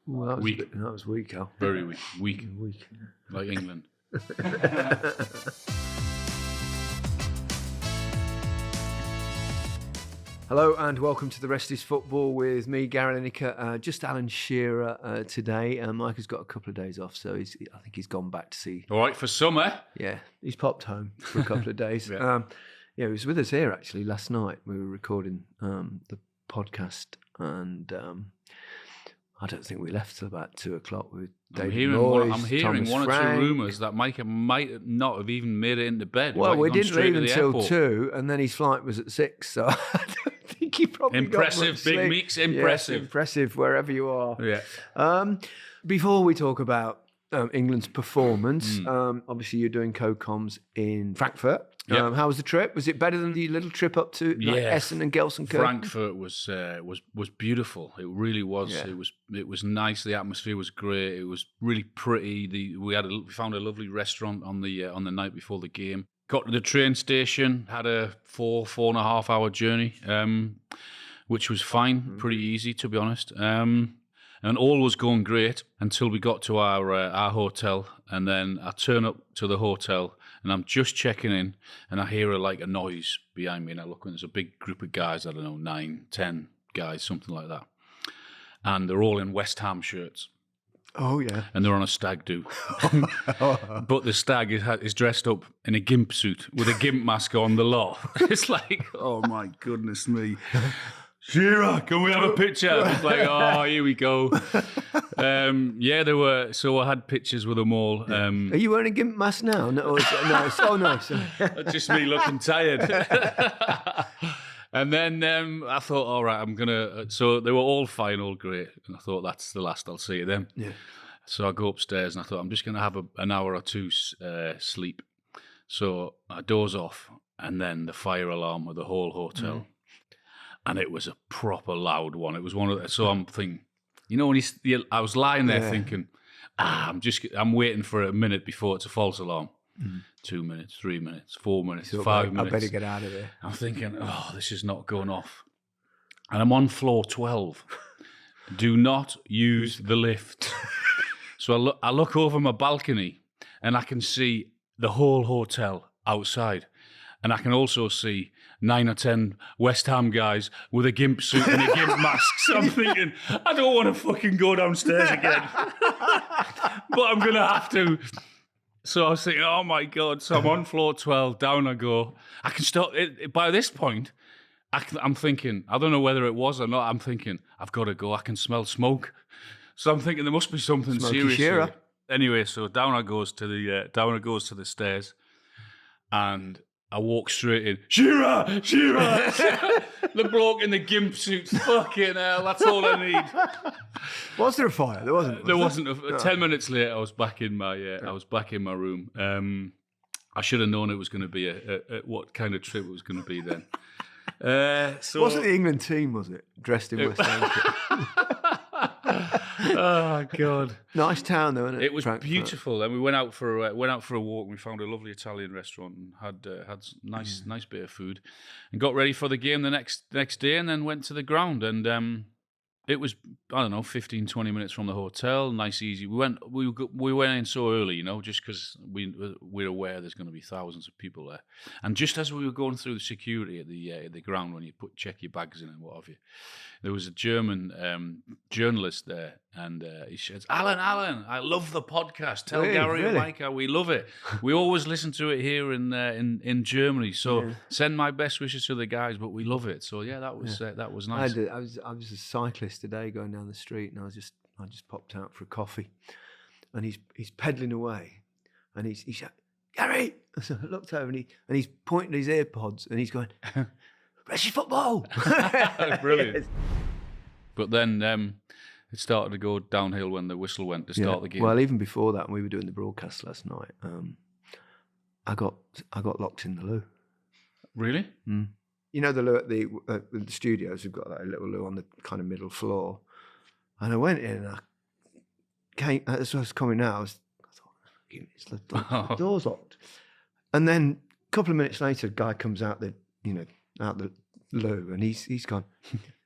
Well, Weak. That was weak, Al. Very weak. Weak. Weak. Like England. Hello and welcome to The Rest is Football with me, Gary Lineker. Just Alan Shearer today. Mike has got a couple of days off, so I think he's gone back to see. All right, for summer. Yeah, he's popped home for a couple of days. Yeah. He was with us here actually last night. We were recording the podcast, and I don't think we left till about 2:00 with David Moyes, I'm hearing Thomas one Frank. or two rumours that Mike might not have even made it into bed. Well, we gone didn't straight leave to the until airport. 2, and then his flight was at 6, so I don't think he probably Impressive, got much Big sleep. Meeks, impressive. Yes, impressive wherever you are. Yeah. Before we talk about England's performance, obviously you're doing co-coms in Frankfurt. Yep. How was the trip? Was it better than the little trip up to Essen and Gelsenkirchen? Frankfurt was beautiful. It really was. Yeah. It was nice. The atmosphere was great. It was really pretty. We found a lovely restaurant on the night before the game. Got to the train station. Had a 4.5 hour journey, which was fine. Pretty easy, to be honest. And all was going great until we got to our hotel, and then I turn up to the hotel. And I'm just checking in, and I hear a noise behind me, and I look, and there's a big group of guys, I don't know, 9, 10 guys, something like that. And they're all in West Ham shirts. Oh, yeah. And they're on a stag do. But the stag is dressed up in a gimp suit with a gimp mask on the lot. It's like, oh my goodness me. Shearer, can we have a picture? It's like, oh, here we go. There were. So I had pictures with them all. Are you wearing a gimp mask now? No, no. Sorry. That's just me looking tired. And then I thought, all right, I'm gonna. So they were all fine, all great, and I thought that's the last I'll see of them. Yeah. So I go upstairs and I thought I'm just gonna have an hour or two sleep. So I doze off, and then the fire alarm with the whole hotel. And it was a proper loud one. It was one of the, so I'm thinking, when I was lying there thinking, I'm waiting for a minute before it's a false alarm. 2 minutes, 3 minutes, 4 minutes, 5 minutes. I better get out of there. I'm thinking, this is not going off. And I'm on floor 12. Do not use the lift. So I look over my balcony and I can see the whole hotel outside. And I can also see 9 or 10 West Ham guys with a gimp suit and a gimp mask. So I'm thinking, I don't want to fucking go downstairs again. But I'm going to have to. So I was thinking, oh my God. So I'm on floor 12, down I go. I can stop. By this point, I'm thinking, I don't know whether it was or not. I'm thinking, I've got to go. I can smell smoke. So I'm thinking there must be something Smoky serious Shearer. here. Anyway, so down I goes to the stairs. And I walk straight in. Shearer! The bloke in the gimp suit. Fucking hell, that's all I need. Was there a fire? There wasn't. There wasn't. 10 minutes later, I was back in my room. I should have known it was going to be what kind of trip it was going to be then. So wasn't the England team, was it? Dressed in West Ham kit? Oh God! Nice town, though, isn't it? It was Frankfurt. beautiful, and we went out for a walk. And we found a lovely Italian restaurant and had nice bit of food, and got ready for the game the next day, and then went to the ground. And it was, I don't know, 15, 20 minutes from the hotel. Nice, easy. We went in so early, just because we're aware there's going to be thousands of people there. And just as we were going through the security at the ground, when you check your bags in and what have you, there was a German journalist there, and he says, Alan, I love the podcast. Tell Gary and Micah we love it. We always listen to it here in Germany. So send my best wishes to the guys, but we love it. So that was nice. I was a cyclist today going down the street, and I just popped out for a coffee, and he's pedalling away, and he's Gary. So I looked over, and he's pointing his AirPods, and he's going, "Rest is football." Brilliant. Yes. But then it started to go downhill when the whistle went to start the game. Well, even before that, when we were doing the broadcast last night, I got locked in the loo. Really? Mm. You know the loo at the studios. We've got that little loo on the kind of middle floor, and I went in and I came as I was coming out. I thought, the door's locked, and then a couple of minutes later, a guy comes out the loo, and he's gone.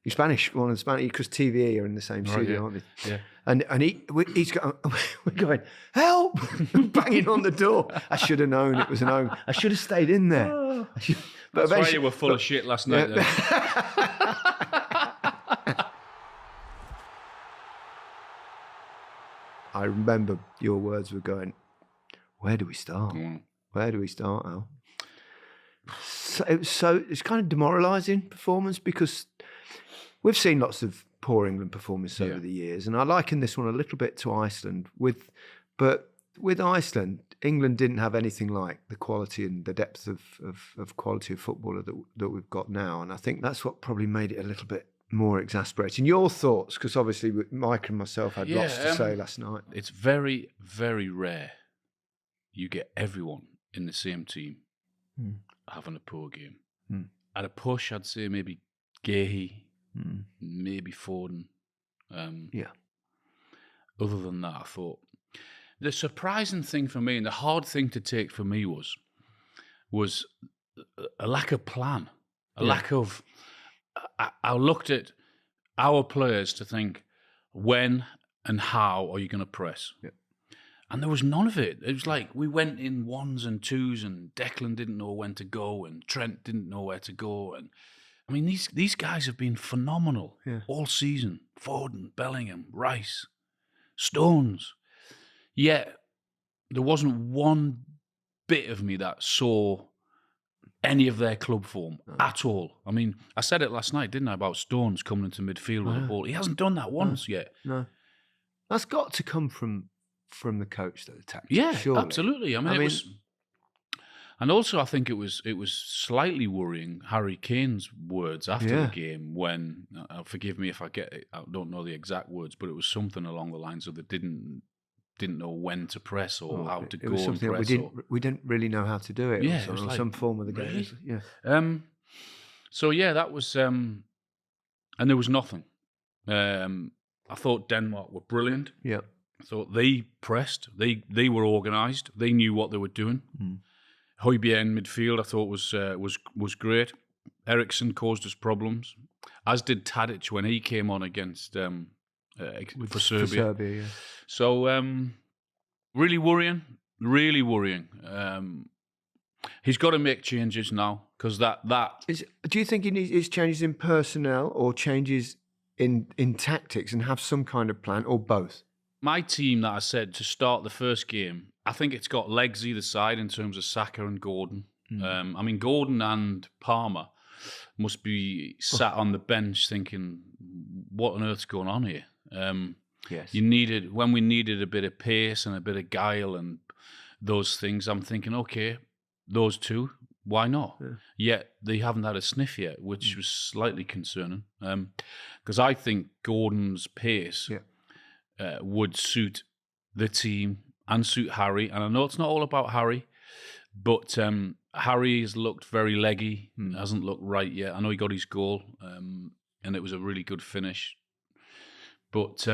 He's Spanish, one of the Spanish, because TVE are in the same studio, aren't they? Yeah. And he's got, we're going, help, banging on the door. I should have known it was an omen. I should have stayed in there. But that's why you were full of shit last night. Then. I remember your words were going, where do we start? Where do we start, Al? So it's kind of demoralising performance, because we've seen lots of poor England performances over the years, and I liken this one a little bit to Iceland. But with Iceland, England didn't have anything like the quality and the depth of quality of footballer that we've got now, and I think that's what probably made it a little bit more exasperating. Your thoughts, because obviously Mike and myself had lots to say last night. It's very, very rare you get everyone in the same team having a poor game. At a push, I'd say maybe Gahey, maybe Foden. Other than that, I thought the surprising thing for me and the hard thing to take for me was a lack of plan, a lack of. I looked at our players to think, when and how are you going to press? Yeah. And there was none of it. It was like we went in ones and twos, and Declan didn't know when to go, and Trent didn't know where to go. And I mean, these guys have been phenomenal all season. Foden, Bellingham, Rice, Stones. Yet there wasn't one bit of me that saw any of their club form at all. I mean, I said it last night, didn't I, about Stones coming into midfield with the ball. He hasn't done that once yet. No. That's got to come from the coach, though, the tactics. Yeah, surely. Absolutely. I mean, it was... And also, I think it was slightly worrying, Harry Kane's words after the game when, forgive me if I get it, I don't know the exact words, but it was something along the lines of they didn't know when to press or how to go and press. We didn't really know how to do it. Yeah, or like, some form of the game. Really? Yeah. So yeah, that was, and there was nothing. I thought Denmark were brilliant. Yeah. I thought they pressed. They were organised. They knew what they were doing. Højbjerg in midfield, I thought was great. Eriksen caused us problems, as did Tadic when he came on against for Serbia. So really worrying. He's got to make changes now, because that do you think he needs changes in personnel or changes in tactics, and have some kind of plan, or both? My team that I said to start the first game, I think it's got legs either side in terms of Saka and Gordon. I mean, Gordon and Palmer must be sat on the bench thinking, what on earth's going on here? Yes. When we needed a bit of pace and a bit of guile and those things, I'm thinking, okay, those two, why not? Yeah. Yet they haven't had a sniff yet, which was slightly concerning. Because I think Gordon's pace would suit the team and suit Harry. And I know it's not all about Harry, but Harry has looked very leggy, hasn't looked right yet. I know he got his goal, and it was a really good finish. But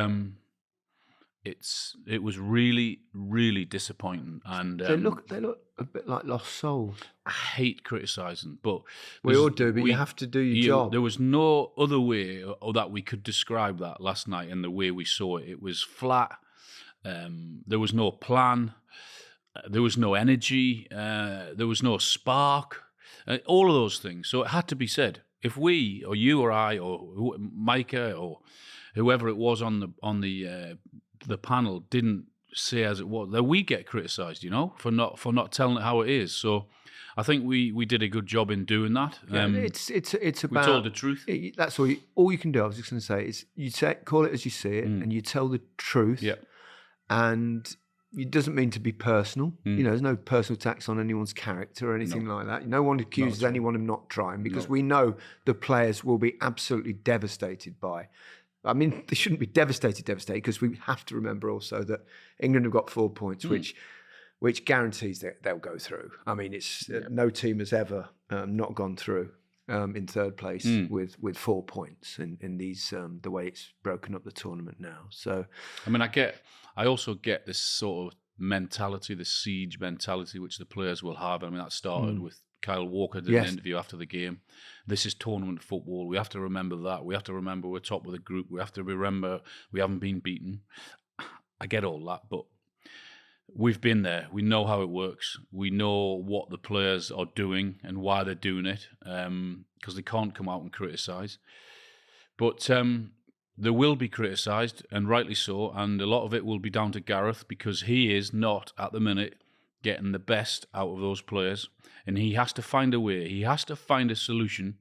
it was really, really disappointing. And they look a bit like lost souls. I hate criticising, but we all do. But you have to do your job. There was no other way or that we could describe that last night. And the way we saw it, it was flat. There was no plan. There was no energy. There was no spark. All of those things. So it had to be said. If we, or you, or I, or Micah, or whoever it was on the panel didn't say as it was, then we get criticised, for not telling it how it is. So I think we did a good job in doing that. It's about, we told the truth. That's all you can do. I was just going to say is you call it as you see it, and you tell the truth. Yeah. And it doesn't mean to be personal. There's no personal attacks on anyone's character or anything like that. No one accuses anyone of not trying, because we know the players will be absolutely devastated by. I mean, they shouldn't be devastated, because we have to remember also that England have got 4 points, which guarantees that they'll go through. I mean, it's no team has ever not gone through in third place with 4 points in these the way it's broken up the tournament now. So, I mean, I also get this sort of mentality, the siege mentality, which the players will have. I mean, that started with Kyle Walker did Yes. an interview after the game. This is tournament football. We have to remember that. We have to remember we're top of the group. We have to remember we haven't been beaten. I get all that, but we've been there. We know how it works. We know what the players are doing and why they're doing it, because they can't come out and criticise. But they will be criticised, and rightly so, and a lot of it will be down to Gareth, because he is not, at the minute, getting the best out of those players, and he has to find a way. He has to find a solution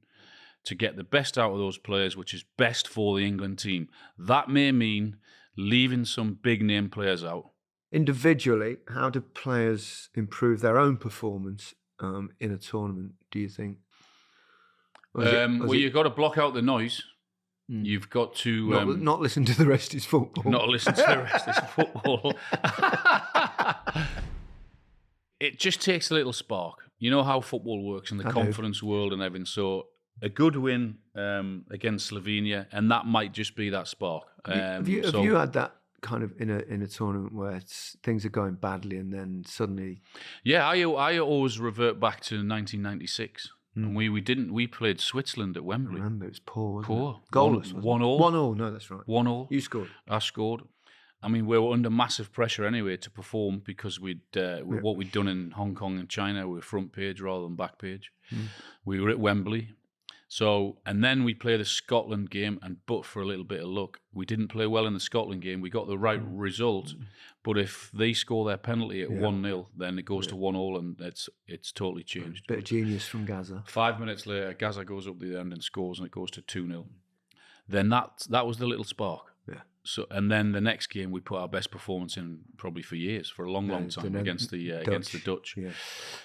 to get the best out of those players, which is best for the England team. That may mean leaving some big-name players out. Individually, how do players improve their own performance in a tournament, do you think? You've got to block out the noise. You've got to... not listen to the rest of his football. Not listen to the rest of his football. It just takes a little spark. You know how football works in the confidence world and everything. So a good win against Slovenia, and that might just be that spark. Have you had that kind of in a tournament where things are going badly and then suddenly... Yeah, I always revert back to 1996. And we played Switzerland at Wembley. I remember, it was poor, wasn't Poor. it? Goalless, wasn't it? 1-1. 1-1, no, that's right. 1-1. You scored. I scored. I mean, we were under massive pressure anyway to perform, because what we'd done in Hong Kong and China, we were front page rather than back page. We were at Wembley. So, and then we played a Scotland game, but for a little bit of luck, we didn't play well in the Scotland game. We got the right result, but if they score their penalty at 1-0, then it goes to 1-1, and it's totally changed. Bit of genius from Gaza. 5 minutes later, Gaza goes up the end and scores, and it goes to 2-0. Then that was the little spark. Yeah. So, and then the next game, we put our best performance in probably for years, for a long time against the Dutch. Yeah.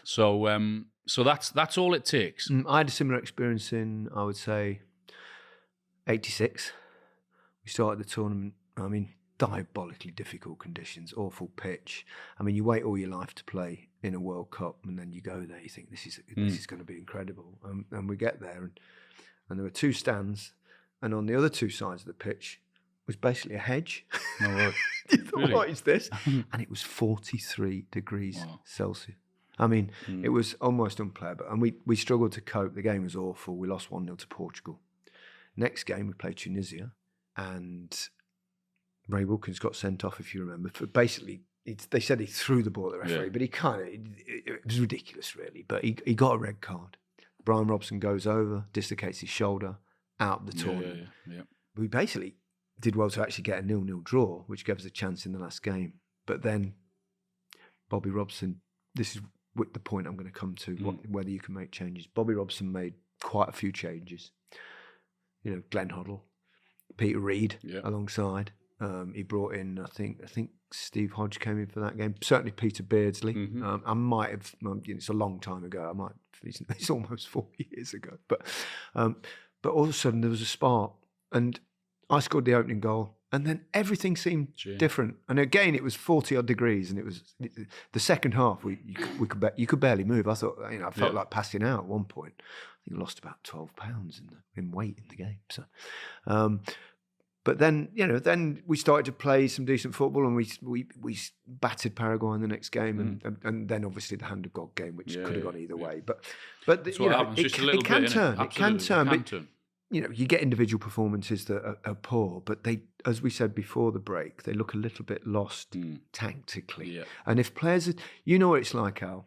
So that's all it takes. I had a similar experience in, I would say, 86. We started the tournament. I mean, diabolically difficult conditions, awful pitch. I mean, you wait all your life to play in a World Cup, and then you go there, you think this is going to be incredible, and we get there, and there were two stands, and on the other two sides of the pitch was basically a hedge. No way. You thought, Really? what is this? And it was 43 degrees Celsius. I mean, it was almost unplayable. And we struggled to cope. The game was awful. We lost 1-0 to Portugal. Next game, we played Tunisia. And Ray Wilkins got sent off, if you remember. For basically, they said he threw the ball at the referee, but he kind of, it was ridiculous, really. But he got a red card. Brian Robson goes over, dislocates his shoulder, out of the tournament. Yeah. We basically did well to actually get a 0-0 draw, which gave us a chance in the last game. But then Bobby Robson, this is the point I'm going to come to, whether you can make changes. Bobby Robson made quite a few changes. You know, Glenn Hoddle, Peter Reid alongside. He brought in, I think Steve Hodge came in for that game. Certainly Peter Beardsley. I might have, it's a long time ago. It's almost 4 years ago. But all of a sudden there was a spark, and I scored the opening goal, and then everything seemed different. And again, it was 40 odd degrees, and it was the second half. You could barely move. I thought, I felt like passing out at one point. I think I lost about 12 pounds in weight in the game. So, but then then we started to play some decent football, and we battered Paraguay in the next game, and then obviously the hand of God game, which could have gone either way. But it can turn. It can turn. You get individual performances that are poor, but they, as we said before the break, they look a little bit lost tactically. Yeah. And if players, what it's like, Al,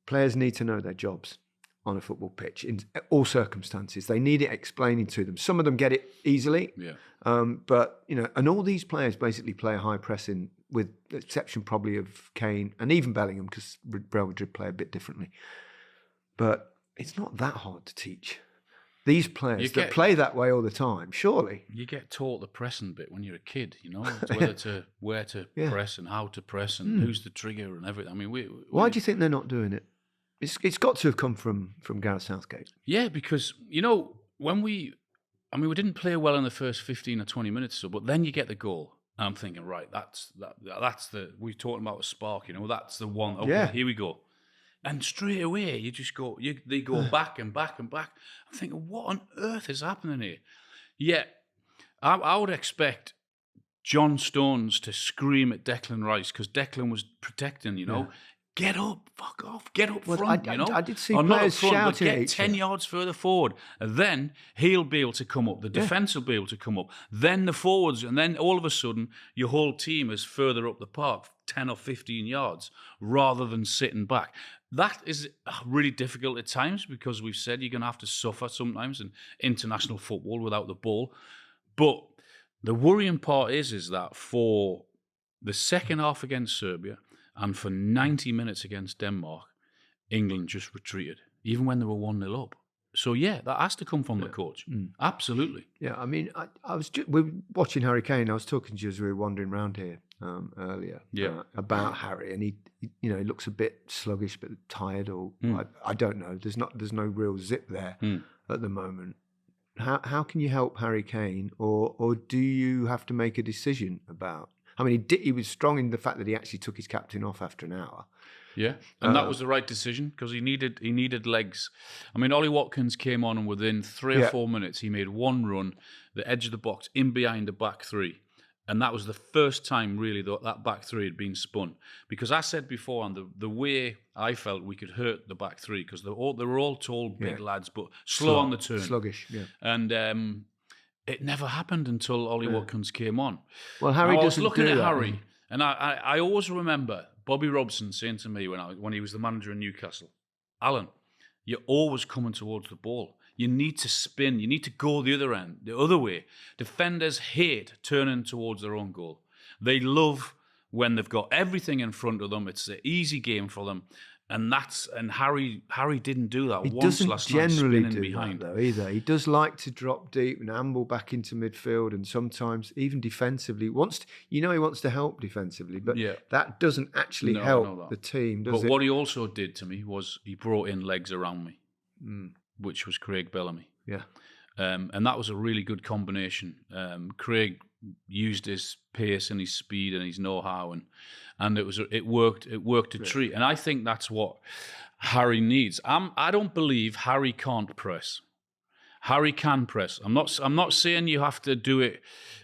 players need to know their jobs on a football pitch in all circumstances. They need it explaining to them. Some of them get it easily, but and all these players basically play a high pressing, with the exception probably of Kane and even Bellingham, because Real Madrid play a bit differently. But it's not that hard to teach. These players that play that way all the time, surely. You get taught the pressing bit when you're a kid, where to press and how to press and who's the trigger and everything. I mean, why do you think they're not doing it? It's got to have come from Gareth Southgate. Yeah, because, when we didn't play well in the first 15 or 20 minutes or so, but then you get the goal. And I'm thinking, right, that's we're talking about a spark, that's the one. Okay, here we go. And straight away, you just go, they go back and back and back. I'm thinking, what on earth is happening here? Yet, I would expect John Stones to scream at Declan Rice, because Declan was protecting, get up, fuck off, get up Well, front, I did see or not up players front, but shouting at get each 10 other. yards further forward. And then he'll be able to come up. The defence will be able to come up. Then the forwards, and then all of a sudden, your whole team is further up the park, 10 or 15 yards, rather than sitting back. That is really difficult at times because we've said you're going to have to suffer sometimes in international football without the ball. But the worrying part is that for the second half against Serbia and for 90 minutes against Denmark, England just retreated, even when they were 1-0 up. So, yeah, that has to come from the coach. Absolutely. Yeah, I mean, we were watching Harry Kane. I was talking to you as we were wandering around here earlier about Harry, and he looks a bit sluggish, but tired, or I don't know. There's no real zip there at the moment. How can you help Harry Kane, or do you have to make a decision about? I mean, he was strong in the fact that he actually took his captain off after an hour. Yeah, and that was the right decision because he needed legs. I mean, Ollie Watkins came on, and within 3 or 4 minutes, he made one run, the edge of the box, in behind the back three. And that was the first time, really, that back three had been spun. Because I said before, and the way I felt we could hurt the back three, because they were all tall, big lads, but slow on the turn. Sluggish, yeah. And it never happened until Ollie Watkins came on. Well, Harry I was doesn't looking do at that. Harry, and I always remember Bobby Robson saying to me when he was the manager in Newcastle, Alan, you're always coming towards the ball. You need to spin. You need to go the other end, the other way. Defenders hate turning towards their own goal. They love when they've got everything in front of them. It's an easy game for them. And Harry didn't do that He once doesn't last night, generally spinning do behind. that, though, either. He does like to drop deep and amble back into midfield, and sometimes even defensively. He wants to help defensively, but that doesn't actually help the team, does it? But what he also did to me was he brought in legs around me, which was Craig Bellamy. Yeah. And that was a really good combination. Craig used his pace and his speed and his know-how, and it worked a treat. And I think that's what Harry needs. I don't believe Harry can't press. Harry can press. I'm not saying you have to do it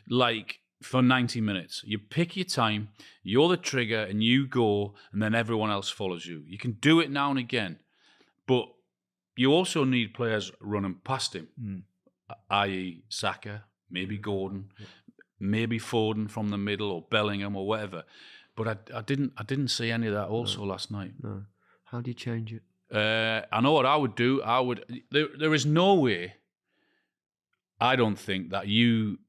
like for 90 minutes. You pick your time, you're the trigger, and you go, and then everyone else follows you. You can do it now and again, but you also need players running past him, i.e. Saka, maybe Gordon, maybe Foden from the middle, or Bellingham, or whatever. But I didn't see any of that also last night. No. How do you change it? I know what I would do. There is no way, I don't think, that you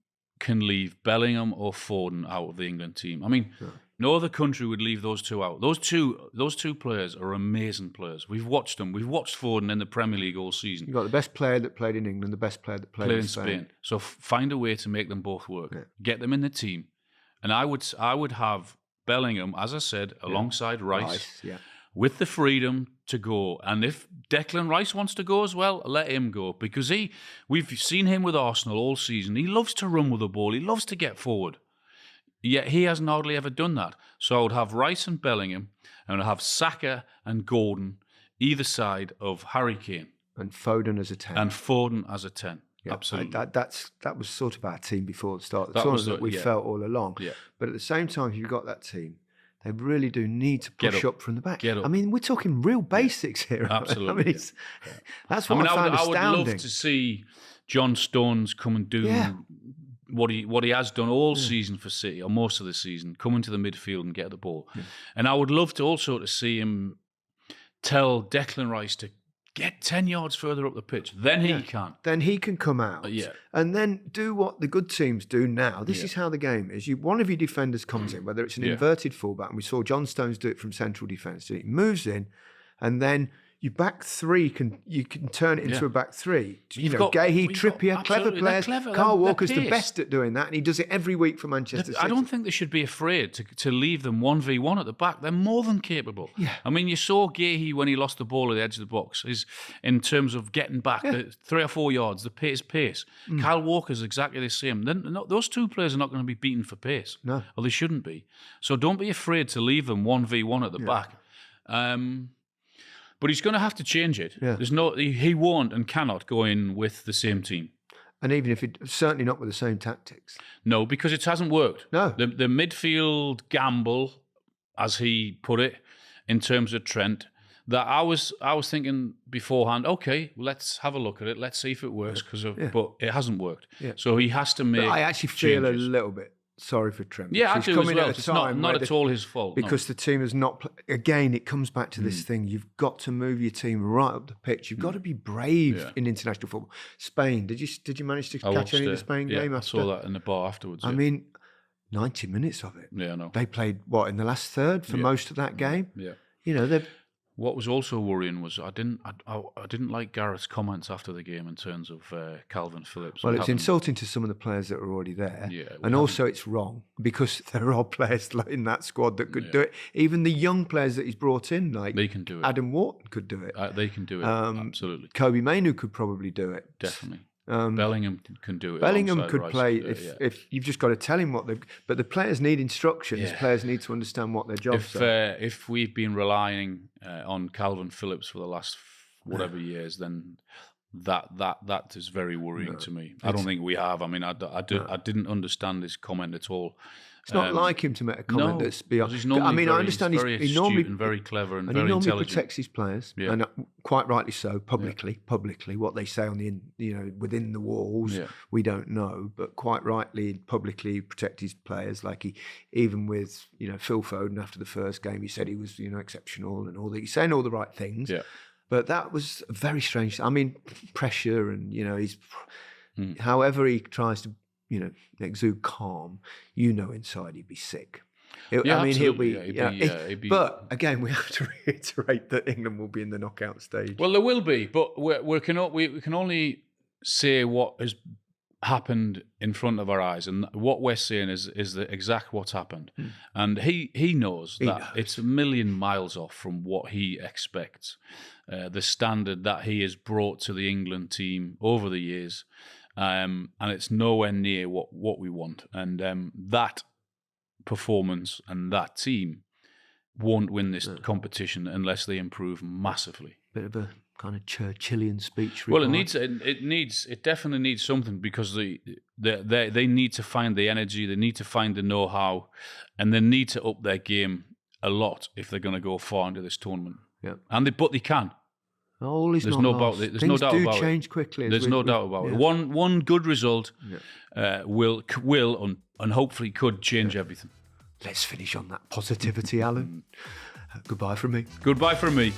can leave Bellingham or Foden out of the England team. I mean, no other country would leave those two out. Those two players are amazing players. We've watched them. We've watched Foden in the Premier League all season. You've got the best player that played in England, the best player that played in Spain. So find a way to make them both work. Yeah. Get them in the team. And I would have Bellingham, as I said, alongside Rice. With the freedom to go. And if Declan Rice wants to go as well, let him go. Because we've seen him with Arsenal all season. He loves to run with the ball. He loves to get forward. Yet he hasn't hardly ever done that. So I would have Rice and Bellingham, and I'd have Saka and Gordon either side of Harry Kane. And Foden as a 10. Yeah, absolutely. That was sort of our team before the start of the tournament that we felt all along. Yeah. But at the same time, if you've got that team, they really do need to push up from the back. Get up. I mean, we're talking real basics here. Absolutely. I mean, that's what I found astounding. I would love to see John Stones come and do what he has done all season for City, or most of the season, come into the midfield and get the ball. Yeah. And I would love to also to see him tell Declan Rice to get 10 yards further up the pitch. Then he can. Then he can come out. And then do what the good teams do now. This is how the game is. One of your defenders comes in, whether it's an inverted fullback, and we saw John Stones do it from central defence. He moves in, and then your back three can turn it into a back three. Gahey, Trippier, clever players. Carl Walker's the best at doing that, and he does it every week for Manchester City. I don't think they should be afraid to leave them 1v1 at the back. They're more than capable. Yeah. I mean, you saw Gahey when he lost the ball at the edge of the box, in terms of getting back 3 or 4 yards, the pace. Kyle Walker's exactly the same. Those two players are not going to be beaten for pace. No. Or they shouldn't be. So don't be afraid to leave them 1v1 at the back. But he's going to have to change it. Yeah. He won't and cannot go in with the same team. And even if certainly not with the same tactics. No, because it hasn't worked. No. The midfield gamble, as he put it, in terms of Trent that I was thinking beforehand. Okay, let's have a look at it. Let's see if it works but it hasn't worked. Yeah. So he has to make. But I actually feel changes. a little bit sorry for Trent. Yeah, I he's do as coming well. at a It's time not where at all his fault. because the team has not. Again, it comes back to this thing. You've got to move your team right up the pitch. You've got to be brave in international football. Spain. Did you manage to catch any of the Spain game? I saw that in the bar afterwards. I mean, 90 minutes of it. Yeah, I know. They played in the last third for most of that game. Yeah. You know, what was also worrying was I didn't like Gareth's comments after the game in terms of Calvin Phillips. Well, it's insulting to some of the players that are already there. Yeah, and also it's wrong because there are players in that squad that could do it. Even the young players that he's brought in, like they can do it. Adam Wharton could do it. They can do it, absolutely. Kobe Mainoo could probably do it. Definitely. Bellingham can do it. Bellingham could play if you've just got to tell him but the players need instructions. Yeah. Players need to understand what their jobs are. If we've been relying on Calvin Phillips for the last whatever years, then that is very worrying to me. I don't think we have. I mean, I didn't understand this comment at all. It's not like him to make a comment that's beyond. I understand he's normally and very clever and very he normally intelligent. Protects his players, and quite rightly so. Publicly, what they say on the within the walls, we don't know, but quite rightly, publicly protect his players. Like he, even with Phil Foden after the first game, he said he was exceptional and all that. He's saying all the right things. Yeah. But that was very strange. I mean, pressure and he's however he tries to exude calm. Inside he'd be sick. He'll be. But again, we have to reiterate that England will be in the knockout stage. Well, there will be, but we can only say what has happened in front of our eyes, and what we're saying is the exact what's happened. And he knows that it's a million miles off from what he expects. The standard that he has brought to the England team over the years, and it's nowhere near what we want. And that performance and that team won't win this competition unless they improve massively. Bit of a kind of Churchillian speech. Well, it definitely needs something, because they need to find the energy, they need to find the know-how, and they need to up their game a lot if they're going to go far into this tournament. Yeah, but they can. There's no doubt about it. Things do change quickly. There's no doubt about it. One good result will and hopefully could change everything. Let's finish on that positivity, Alan. Goodbye from me. Goodbye from me.